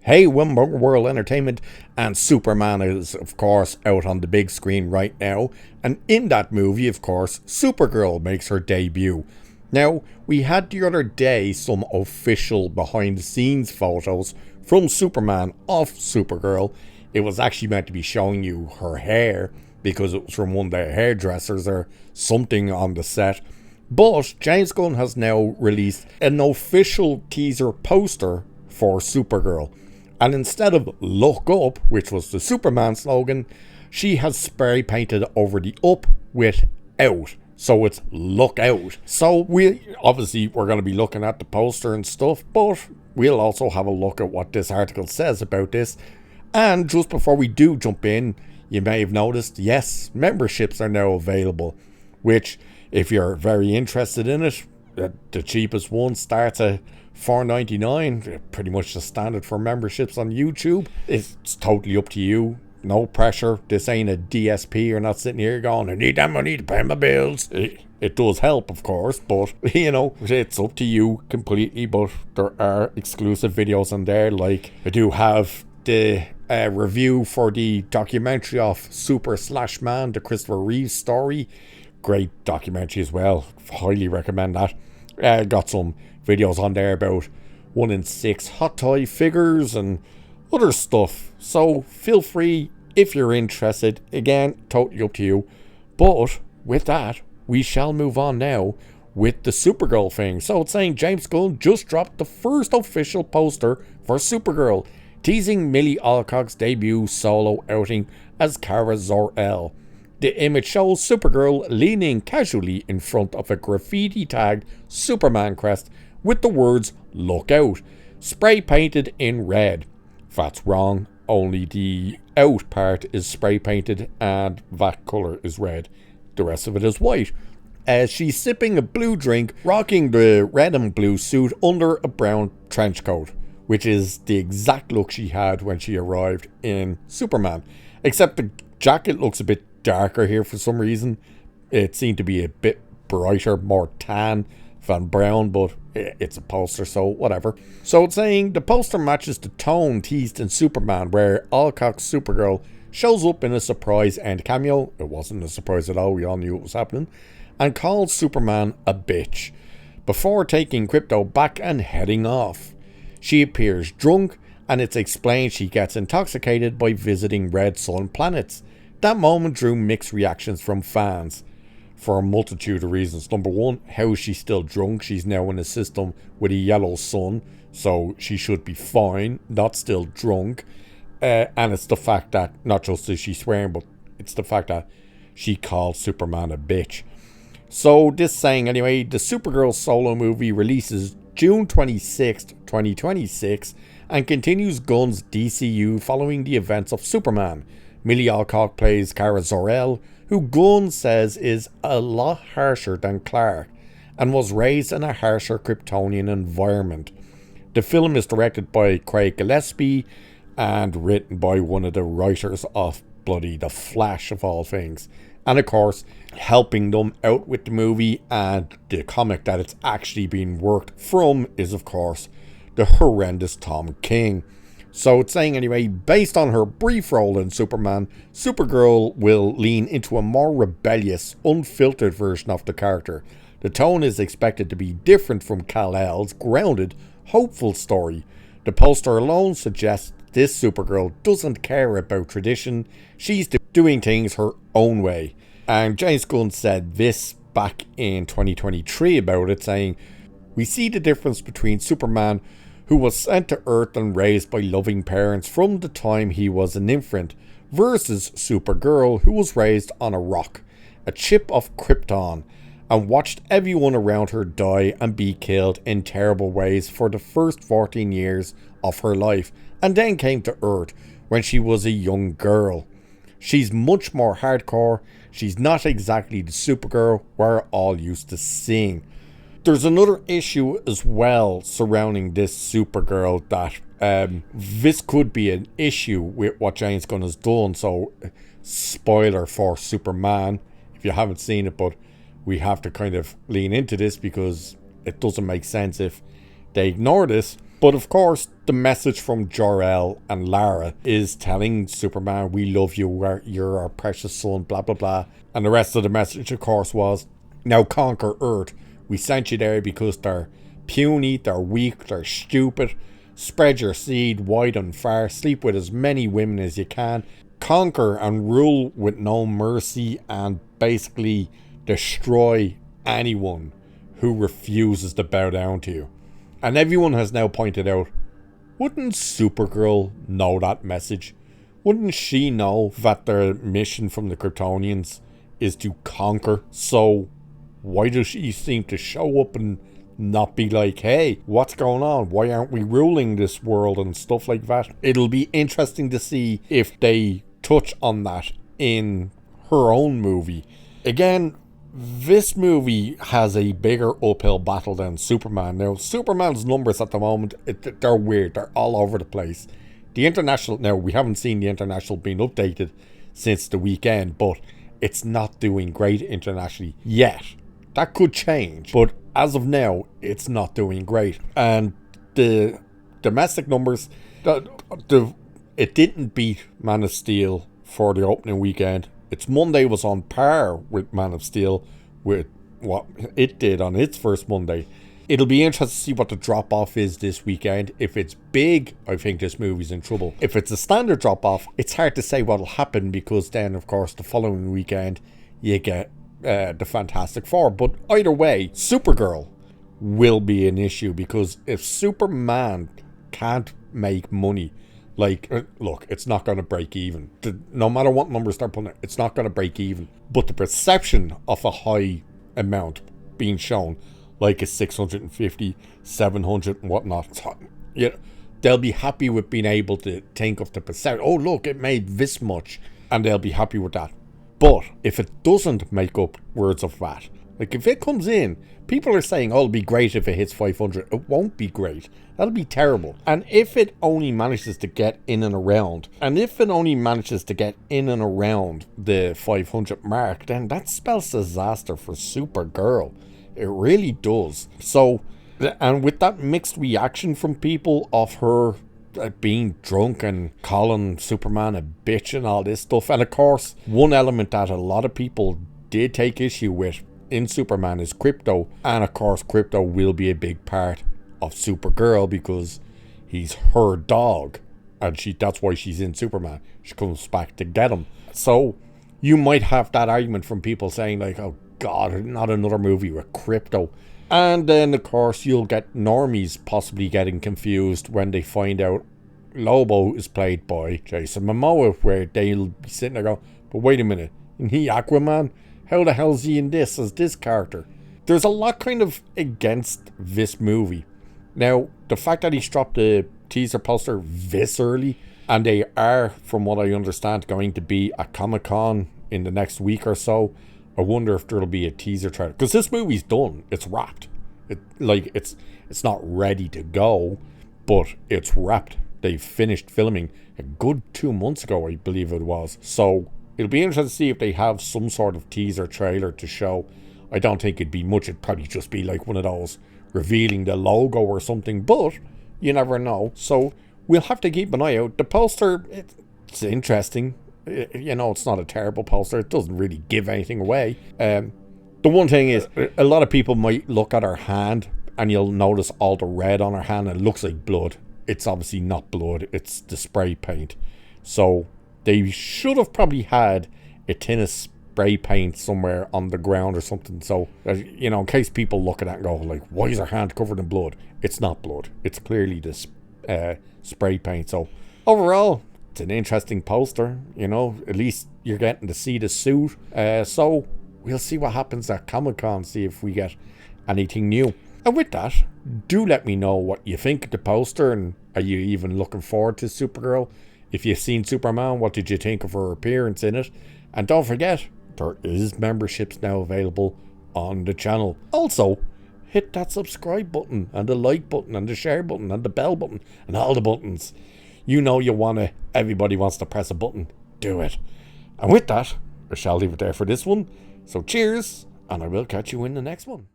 Hey, Wimberg World Entertainment, and Superman is, of course, out on the big screen right now. And in that movie, of course, Supergirl makes her debut. Now, we had the other day some official behind the scenes photos from Superman of Supergirl. It was actually meant to be showing you her hair because it was from one of the hairdressers or something on the set. But James Gunn has now released an official teaser poster for Supergirl. And instead of "Look Up," which was the Superman slogan, she has spray painted over the up with "out." So it's "Look Out." So we're going to be looking at the poster and stuff, but we'll also have a look at what this article says about this. And just before we do jump in, you may have noticed, yes, memberships are now available, which, if you're very interested in it, the cheapest one starts at $4.99, pretty much the standard for memberships on YouTube. It's totally up to you. No pressure. This ain't a DSP. You're not sitting here going, I need that money to pay my bills. It does help, of course, but, it's up to you completely. But there are exclusive videos on there. Like, I do have the review for the documentary of Super/Man, the Christopher Reeve story. Great documentary as well. Highly recommend that. Got some videos on there about 1 in 6 hot toy figures and other stuff. So feel free if you're interested. Again, totally up to you. But with that, we shall move on now with the Supergirl thing. So it's saying James Gunn just dropped the first official poster for Supergirl, teasing Millie Alcock's debut solo outing as Kara Zor-El. The image shows Supergirl leaning casually in front of a graffiti-tagged Superman crest with the words "Look Out" spray painted in red. That's wrong, only the out part is spray painted and that colour is red. The rest of it is white. She's sipping a blue drink, rocking the red and blue suit under a brown trench coat, which is the exact look she had when she arrived in Superman. Except the jacket looks a bit darker here for some reason. It seemed to be a bit brighter, more tan than brown, but it's a poster, so whatever. So it's saying the poster matches the tone teased in Superman, where Alcock's Supergirl shows up in a surprise end cameo. It wasn't a surprise at all, we all knew it was happening, and calls Superman a bitch, before taking Krypto back and heading off. She appears drunk, and it's explained she gets intoxicated by visiting red sun planets. That moment drew mixed reactions from fans for a multitude of reasons. Number one, how is she still drunk? She's now in a system with a yellow sun, so she should be fine, not still drunk. And it's the fact that, not just is she swearing, but it's the fact that she called Superman a bitch. So this saying anyway, the Supergirl solo movie releases June 26th, 2026, and continues Gunn's DCU following the events of Superman. Millie Alcock plays Kara Zor-El, who Gunn says is a lot harsher than Clark and was raised in a harsher Kryptonian environment. The film is directed by Craig Gillespie and written by one of the writers of bloody The Flash, of all things. And of course, helping them out with the movie and the comic that it's actually being worked from is, of course, the horrendous Tom King. So it's saying anyway, based on her brief role in Superman, Supergirl will lean into a more rebellious, unfiltered version of the character. The tone is expected to be different from Kal-El's grounded, hopeful story. The poster alone suggests this Supergirl doesn't care about tradition. She's doing things her own way. And James Gunn said this back in 2023 about it, saying, "We see the difference between Superman, who was sent to Earth and raised by loving parents from the time he was an infant, versus Supergirl, who was raised on a rock, a chip of Krypton, and watched everyone around her die and be killed in terrible ways for the first 14 years of her life, and then came to Earth when she was a young girl. She's much more hardcore. She's not exactly the Supergirl we're all used to seeing." There's another issue as well surrounding this Supergirl that this could be an issue with what James Gunn has done. So, spoiler for Superman if you haven't seen it, but we have to kind of lean into this because it doesn't make sense if they ignore this. But of course, the message from Jor-El and Lara is telling Superman, we love you, you're our precious son, blah, blah, blah. And the rest of the message, of course, was, now conquer Earth. We sent you there because they're puny, they're weak, they're stupid. Spread your seed wide and far. Sleep with as many women as you can. Conquer and rule with no mercy, and basically destroy anyone who refuses to bow down to you. And everyone has now pointed out, wouldn't Supergirl know that message? Wouldn't she know that their mission from the Kryptonians is to conquer? So why does she seem to show up and not be like, hey, what's going on? Why aren't we ruling this world and stuff like that? It'll be interesting to see if they touch on that in her own movie. Again, this movie has a bigger uphill battle than Superman. Now, Superman's numbers at the moment, they're weird. They're all over the place. The International, now we haven't seen the International being updated since the weekend, but it's not doing great internationally yet. That could change, but as of now, it's not doing great. And the domestic numbers, it didn't beat Man of Steel for the opening weekend. Its Monday was on par with Man of Steel with what it did on its first Monday. It'll be interesting to see what the drop-off is this weekend. If it's big, I think this movie's in trouble. If it's a standard drop-off, it's hard to say what'll happen, because then, of course, the following weekend, you get the Fantastic Four. But either way, Supergirl will be an issue, because if Superman can't make money, like, look, it's not going to break even. No matter what numbers they're putting, it's not going to break even. But the perception of a high amount being shown, like a 650, 700 and whatnot, they'll be happy with being able to think of the percent. Oh, look, it made this much, and they'll be happy with that. But if it doesn't make up words of that, like if it comes in, people are saying, oh, it'll be great if it hits 500. It won't be great. That'll be terrible. And if it only manages to get in and around, the 500 mark, then that spells disaster for Supergirl. It really does. So, and with that mixed reaction from people of her being drunk and calling Superman a bitch and all this stuff, and of course, one element that a lot of people did take issue with in Superman is Crypto, and of course Crypto will be a big part of Supergirl because he's her dog, and that's why she's in Superman. She comes back to get him. So you might have that argument from people saying like, oh god, not another movie with Crypto. And then of course you'll get normies possibly getting confused when they find out Lobo is played by Jason Momoa, where they'll be sitting there going, but wait a minute, isn't he Aquaman? How the hell's he in this as this character? There's a lot kind of against this movie. Now, the fact that he's dropped the teaser poster this early, and they are, from what I understand, going to be at Comic-Con in the next week or so, I wonder if there'll be a teaser trailer. Because this movie's done. It's wrapped. It's not ready to go, but it's wrapped. They finished filming a good 2 months ago, I believe it was. So it'll be interesting to see if they have some sort of teaser trailer to show. I don't think it'd be much. It'd probably just be like one of those revealing the logo or something, but you never know. So we'll have to keep an eye out. The poster, it's interesting. It's not a terrible poster. It doesn't really give anything away. The one thing is, a lot of people might look at her hand and you'll notice all the red on her hand. It looks like blood. It's obviously not blood. It's the spray paint. So they should have probably had a tin of spray paint somewhere on the ground or something. So, in case people look at that and go, like, why is her hand covered in blood? It's not blood. It's clearly this spray paint. So overall, it's an interesting poster. At least you're getting to see the suit. So we'll see what happens at Comic-Con, see if we get anything new. And with that, do let me know what you think of the poster, and are you even looking forward to Supergirl? If you've seen Superman, what did you think of her appearance in it? And don't forget, there is memberships now available on the channel. Also, hit that subscribe button, and the like button, and the share button, and the bell button, and all the buttons. Everybody wants to press a button. Do it. And with that, I shall leave it there for this one. So cheers, and I will catch you in the next one.